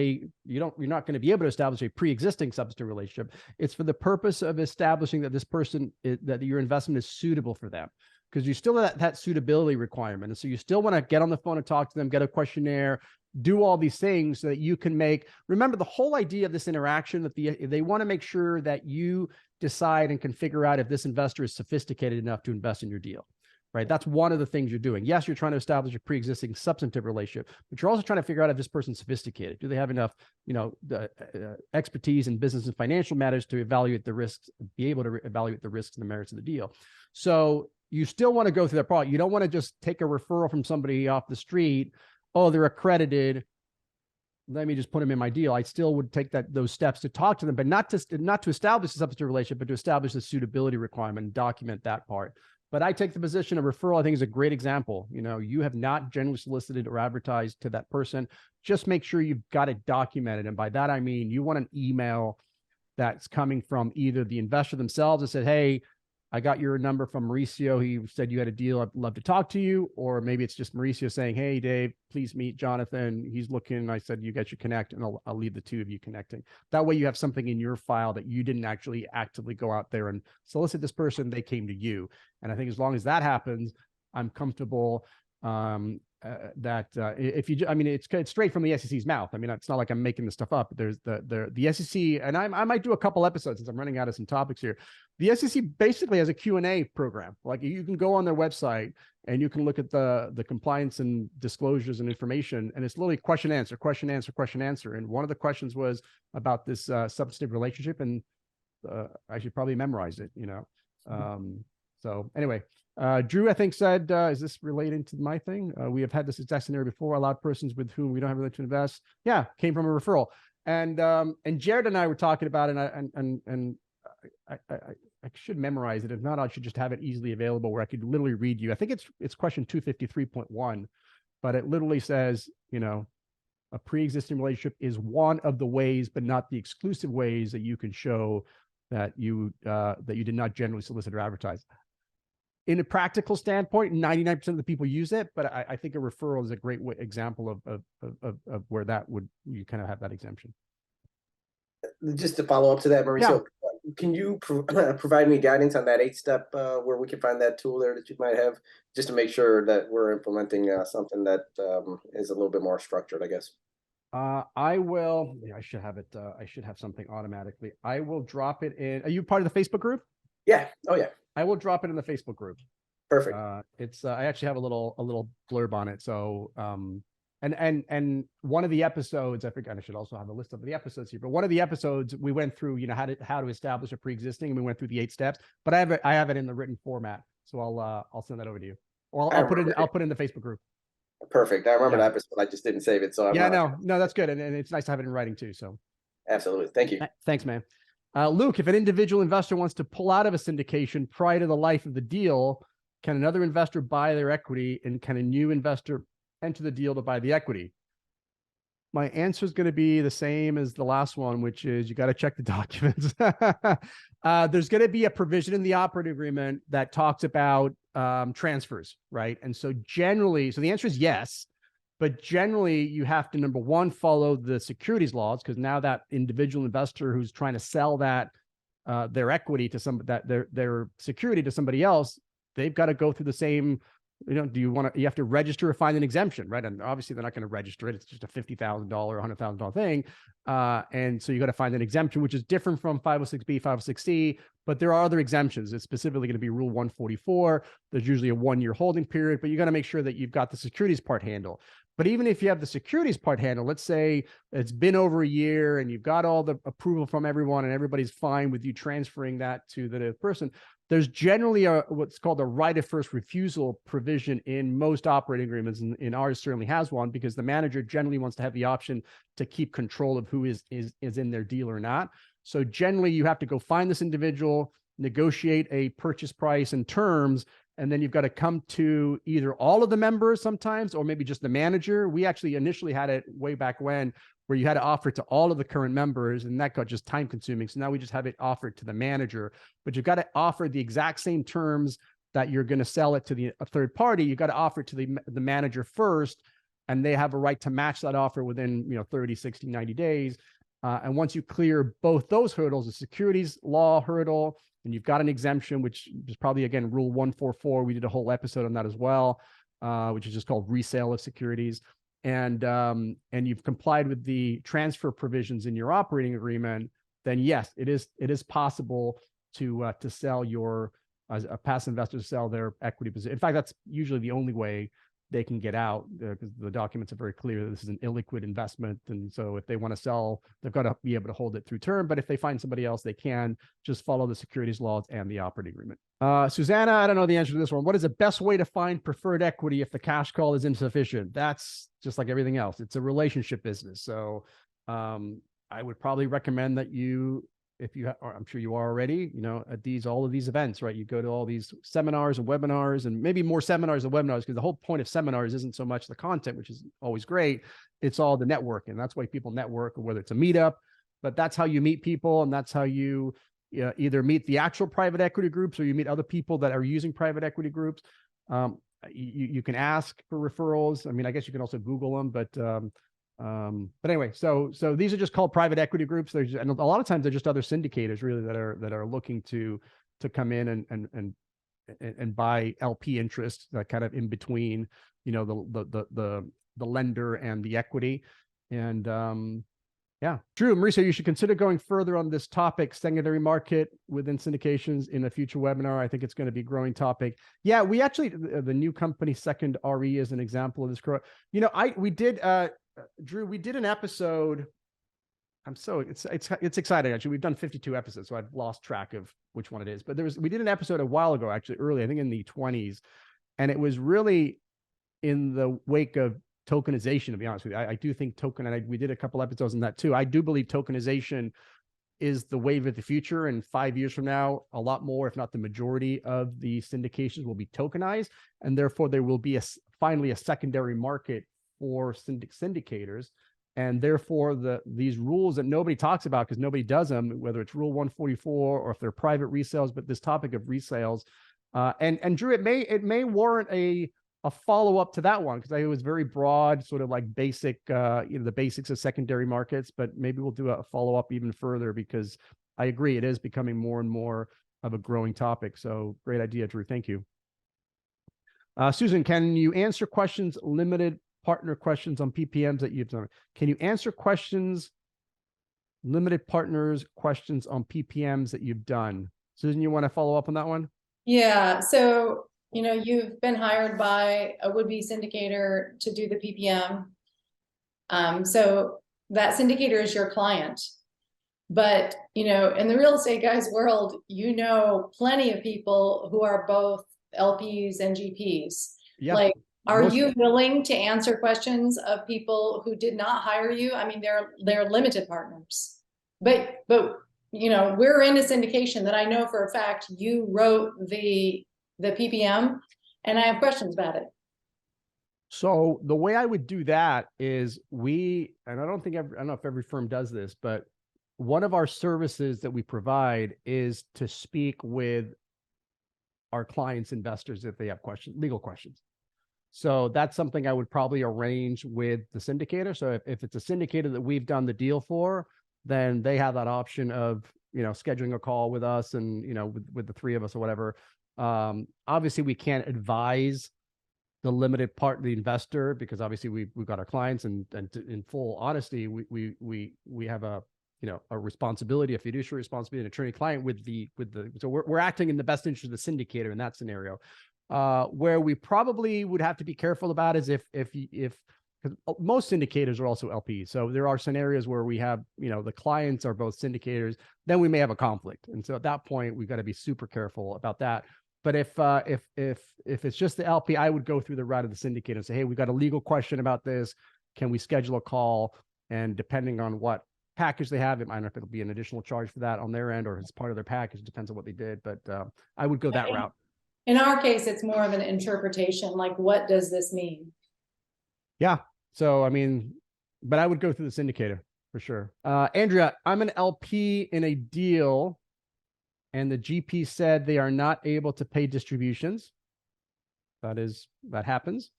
you're not going to be able to establish a pre-existing substantive relationship. It's for the purpose of establishing that this person, that your investment is suitable for them, because you still have that suitability requirement. And so you still want to get on the phone and talk to them, get a questionnaire, do all these things so that you can remember the whole idea of this interaction, that they want to make sure that you decide and can figure out if this investor is sophisticated enough to invest in your deal, right? That's one of the things you're doing. Yes, you're trying to establish a pre-existing substantive relationship, but you're also trying to figure out if this person's sophisticated. Do they have enough, expertise in business and financial matters to evaluate the risks, be able to evaluate the risks and the merits of the deal? So you still want to go through that part. You don't want to just take a referral from somebody off the street. Oh, they're accredited. Let me just put them in my deal. I still would take those steps to talk to them, but not to establish a substantive relationship, but to establish the suitability requirement and document that part. But I take the position of referral, I think, is a great example. You know, you have not generally solicited or advertised to that person. Just make sure you've got it documented. And by that, I mean, you want an email that's coming from either the investor themselves that said, hey, I got your number from Mauricio. He said you had a deal. I'd love to talk to you. Or maybe it's just Mauricio saying, hey, Dave, please meet Jonathan. He's looking. I said, you guys should connect, and I'll leave the two of you connecting. That way you have something in your file that you didn't actually actively go out there and solicit this person. They came to you. And I think as long as that happens, I'm comfortable that if you, I mean, it's straight from the SEC's mouth. I mean, it's not like I'm making this stuff up. There's the SEC, and I might do a couple episodes since I'm running out of some topics here. The SEC basically has a Q&A program. Like, you can go on their website and you can look at the compliance and disclosures and information, and it's literally question, answer, question, answer, question, answer. And one of the questions was about this substantive relationship, and I should probably memorize it, you know. So anyway, Drew, I think, said, is this relating to my thing? We have had this exact scenario before. Allowed persons with whom we don't have a relationship to invest. Yeah, came from a referral. And Jared and I were talking about it, and I should memorize it. If not, I should just have it easily available where I could literally read you. I think it's question 253.1, but it literally says, you know, a pre-existing relationship is one of the ways, but not the exclusive ways that you can show that you did not generally solicit or advertise. In a practical standpoint, 99% of the people use it, but I think a referral is a great example of where that would, you kind of have that exemption. Just to follow up to that, Mauricio, can you provide me guidance on that 8-step where we can find that tool there that you might have, just to make sure that we're implementing something that is a little bit more structured, I guess? I will. Yeah, I should have it. I should have something automatically. I will drop it in. Are you part of the Facebook group? Yeah. Oh, yeah. I will drop it in the Facebook group. Perfect. It's I actually have a little blurb on it. So and one of the episodes, I forgot, I should also have a list of the episodes here, but one of the episodes we went through, you know, how to establish a pre-existing, and we went through the 8 steps, but I have it in the written format. So I'll send that over to you, or I'll put it in the Facebook group. Perfect. I remember that episode. I just didn't save it. So no, that's good. And it's nice to have it in writing too. So absolutely. Thank you. Thanks, man. Luke, if an individual investor wants to pull out of a syndication prior to the life of the deal, can another investor buy their equity, and can a new investor enter the deal to buy the equity? My answer is going to be the same as the last one, which is you got to check the documents. There's going to be a provision in the operating agreement that talks about transfers, right? And so generally, so the answer is yes, but generally you have to, number one, follow the securities laws, because now that individual investor who's trying to sell that their equity to their security to somebody else, they've got to go through the same, you know, you have to register or find an exemption, right? And obviously they're not going to register it. It's just a $50,000 or $100,000 thing. And so you got to find an exemption, which is different from 506B, 506C, but there are other exemptions. It's specifically going to be Rule 144. There's usually a 1-year holding period, but you got to make sure that you've got the securities part handled. But even if you have the securities part handled, let's say it's been over a year and you've got all the approval from everyone and everybody's fine with you transferring that to the person, there's generally what's called a right of first refusal provision in most operating agreements, and ours certainly has one, because the manager generally wants to have the option to keep control of who is in their deal or not. So generally you have to go find this individual, negotiate a purchase price and terms, and then you've got to come to either all of the members sometimes, or maybe just the manager. We actually initially had it way back when, where you had to offer it to all of the current members, and that got just time consuming. So now we just have it offered to the manager, but you've got to offer the exact same terms that you're going to sell it to a third party. You've got to offer it to the manager first, and they have a right to match that offer within 30, 60, 90 days. And once you clear both those hurdles, the securities law hurdle, and you've got an exemption, which is probably, again, Rule 144. We did a whole episode on that as well, which is just called resale of securities. And you've complied with the transfer provisions in your operating agreement, then yes, it is possible to sell as a passive investor, to sell their equity position. In fact, that's usually the only way they can get out, because the documents are very clear that this is an illiquid investment. And so if they want to sell, they've got to be able to hold it through term. But if they find somebody else, they can just follow the securities laws and the operating agreement. Susanna, I don't know the answer to this one. What is the best way to find preferred equity if the cash call is insufficient? That's just like everything else. It's a relationship business. So I would probably recommend that you, if you, or I'm sure you are already, at all of these events, right? You go to all these seminars and webinars, and maybe more seminars and webinars, because the whole point of seminars isn't so much the content, which is always great. It's all the networking. That's why people network, or whether it's a meetup, but that's how you meet people. And that's how you either meet the actual private equity groups, or you meet other people that are using private equity groups. You can ask for referrals. I mean, I guess you can also Google them, but anyway, so these are just called private equity groups. And a lot of times they're just other syndicators really that are looking to come in and buy LP interest, that kind of in between, the lender and the equity. And yeah, Drew, Mauricio, you should consider going further on this topic, secondary market within syndications, in a future webinar. I think it's going to be a growing topic. Yeah, we actually, the new company Second RE is an example of this. We did, Drew, we did an episode. It's exciting, actually. We've done 52 episodes, so I've lost track of which one it is. But we did an episode a while ago, actually, early, I think in the 20s. And it was really in the wake of tokenization, to be honest with you. I do think we did a couple episodes on that too. I do believe tokenization is the wave of the future. And 5 years from now, a lot more, if not the majority of the syndications will be tokenized. And therefore there will be finally a secondary market for syndicators. And therefore these rules that nobody talks about, because nobody does them, whether it's Rule 144 or if they're private resales, but this topic of resales, and Drew, it may warrant a follow-up to that one, because I think it was very broad, sort of like basic, the basics of secondary markets, but maybe we'll do a follow-up even further, because I agree, it is becoming more and more of a growing topic. So great idea, Drew. Thank you. Susan, can you answer questions, limited partner questions on PPMs that you've done? Can you answer questions, limited partners questions on PPMs that you've done? Susan, you want to follow up on that one? Yeah, so you've been hired by a would-be syndicator to do the PPM. So that syndicator is your client. But, in the real estate guys world, plenty of people who are both LPs and GPs. Yeah. Like, are you willing to answer questions of people who did not hire you? I mean, they're limited partners. But we're in a syndication that I know for a fact you wrote the PPM, and I have questions about it. So the way I would do that is and I don't know if every firm does this, but one of our services that we provide is to speak with our clients' investors if they have legal questions. So that's something I would probably arrange with the syndicator. So if it's a syndicator that we've done the deal for, then they have that option of, scheduling a call with us and, with the three of us or whatever. Obviously we can't advise the limited part of the investor, because obviously we've got our clients, and in full honesty, we have a responsibility, a fiduciary responsibility, an attorney-client so we're acting in the best interest of the syndicator in that scenario. Where we probably would have to be careful about is if because most syndicators are also LPs. So there are scenarios where we have, the clients are both syndicators, then we may have a conflict. And so at that point, we've got to be super careful about that. But if it's just the LP, I would go through the route of the syndicator and say, hey, we've got a legal question about this. Can we schedule a call? And depending on what package they have, it might not know if it'll be an additional charge for that on their end, or if it's part of their package, depends on what they did. But I would go that route. In our case, it's more of an interpretation, like, what does this mean? Yeah. So, I mean, but I would go through the syndicator for sure. Andrea, I'm an LP in a deal, and the GP said they are not able to pay distributions. That happens.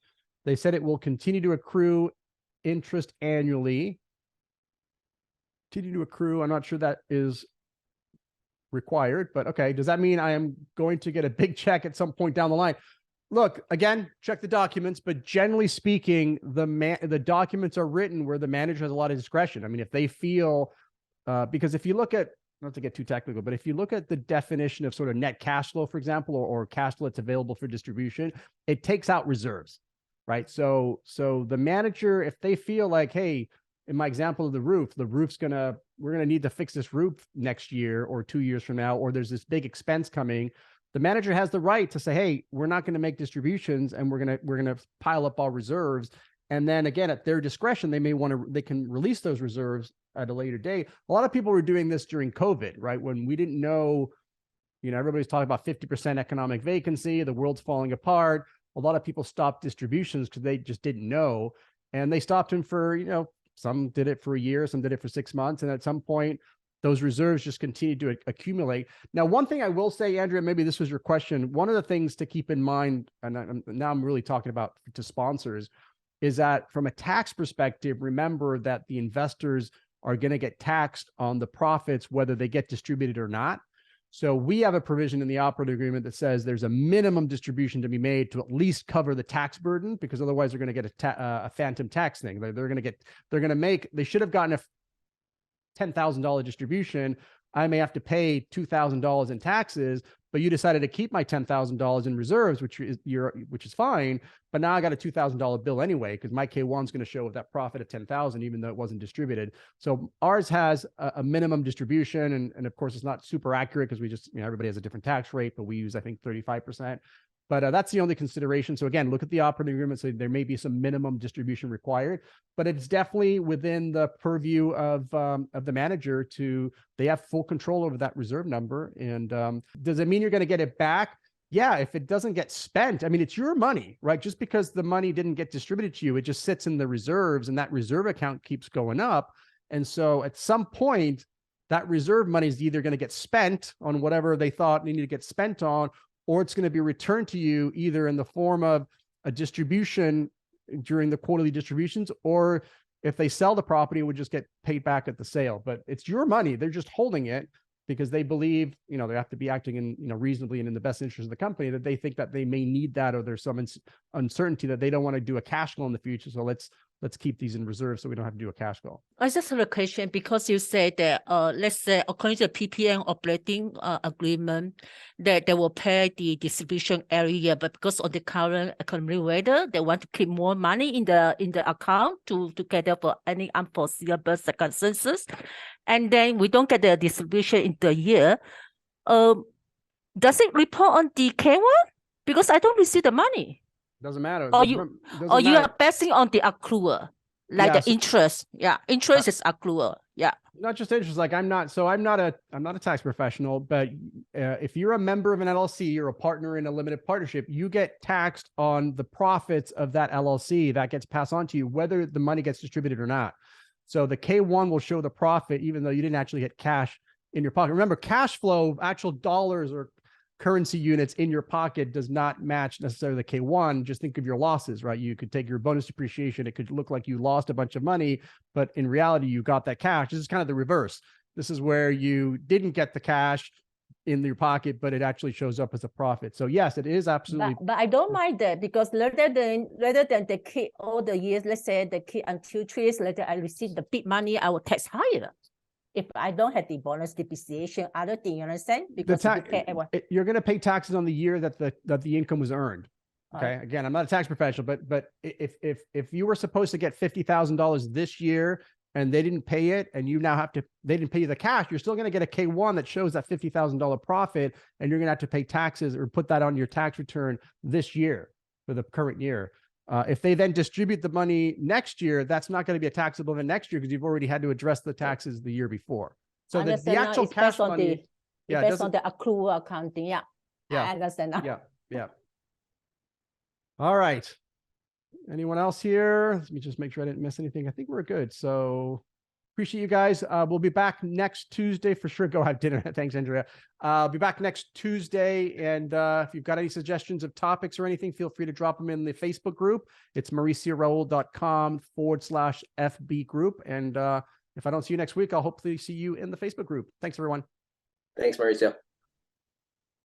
They said it will continue to accrue interest annually. Continue to accrue. I'm not sure that is required, but okay. Does that mean I am going to get a big check at some point down the line? Look, again, check the documents, but generally speaking, the documents are written where the manager has a lot of discretion. I mean, if they feel, because if you look at, not to get too technical, but if you look at the definition of sort of net cash flow, for example, or cash flow that's available for distribution, it takes out reserves. right? So the manager, if they feel like, hey, in my example of the roof's we're gonna need to fix this roof next year or 2 years from now, or there's this big expense coming, the manager has the right to say, hey, we're not going to make distributions and we're going to pile up all reserves. And then again, at their discretion, they can release those reserves at a later date. A lot of people were doing this during COVID, right? When we didn't know, everybody's talking about 50% economic vacancy, the world's falling apart. A lot of people stopped distributions because they just didn't know. And they stopped them for, some did it for a year, some did it for 6 months. And at some point, those reserves just continued to accumulate. Now, one thing I will say, Andrea, maybe this was your question. One of the things to keep in mind, and now I'm really talking about to sponsors, is that from a tax perspective, remember that the investors are going to get taxed on the profits, whether they get distributed or not. So we have a provision in the operating agreement that says there's a minimum distribution to be made to at least cover the tax burden, because otherwise they're going to get a phantom tax thing. They should have gotten a $10,000 distribution. I may have to pay $2,000 in taxes, but you decided to keep my $10,000 in reserves, which is fine. But now I got a $2,000 bill anyway, because my K1 is going to show that profit of 10,000, even though it wasn't distributed. So ours has a minimum distribution, and of course it's not super accurate because we just, everybody has a different tax rate, but we use, I think, 35%. But that's the only consideration. So again, look at the operating agreement. So there may be some minimum distribution required, but it's definitely within the purview of the manager they have full control over that reserve number. And does it mean you're going to get it back? Yeah, if it doesn't get spent, it's your money, right? Just because the money didn't get distributed to you, it just sits in the reserves, and that reserve account keeps going up. And so at some point, that reserve money is either going to get spent on whatever they thought needed to get spent on, or it's going to be returned to you either in the form of a distribution during the quarterly distributions, or if they sell the property, it would just get paid back at the sale. But it's your money. They're just holding it because they believe, they have to be acting in, reasonably and in the best interest of the company, that they think that they may need that, or there's some uncertainty that they don't want to do a cash flow in the future. So let's keep these in reserve so we don't have to do a cash call. I just have a question, because you said that, let's say, according to the PPM operating agreement, that they will pay the distribution every year, but because of the current economic weather, they want to keep more money in the account to cater for any unforeseeable circumstances, and then we don't get the distribution in the year. Does it report on the K1? Because I don't receive the money. Doesn't matter. Or you are basing on the accrual, like the interest. Yeah, interest is accrual. Yeah. Not just interest. Like I'm not a tax professional, but if you're a member of an LLC or a partner in a limited partnership, you get taxed on the profits of that LLC. That gets passed on to you, whether the money gets distributed or not. So the K1 will show the profit, even though you didn't actually get cash in your pocket. Remember, cash flow, actual dollars or currency units in your pocket, does not match necessarily the K1. Just think of your losses, right? You could take your bonus depreciation. It could look like you lost a bunch of money, but in reality, you got that cash. This is kind of the reverse. This is where you didn't get the cash in your pocket, but it actually shows up as a profit. So yes, it is absolutely. But I don't mind that, because rather than the kid all the years, let's say the kid until 3 years later, I receive the big money, I will tax higher. If I don't have the bonus depreciation, other thing, you understand? Because you're going to pay taxes on the year that the income was earned. Okay. Again, I'm not a tax professional, but if you were supposed to get $50,000 this year and they didn't pay it, and you now they didn't pay you the cash, you're still going to get a K1 that shows that $50,000 profit, and you're going to have to pay taxes or put that on your tax return this year for the current year. If they then distribute the money next year, that's not going to be a taxable event next year, because you've already had to address the taxes the year before. So the actual cash money, based on the accrual accounting. Yeah. I understand now. Yeah. All right. Anyone else here? Let me just make sure I didn't miss anything. I think we're good. So appreciate you guys. We'll be back next Tuesday for sure. Go have dinner. Thanks, Andrea. I'll be back next Tuesday. And if you've got any suggestions of topics or anything, feel free to drop them in the Facebook group. It's mauriciorauld.com/FB group. And if I don't see you next week, I'll hopefully see you in the Facebook group. Thanks, everyone. Thanks, Mauricio.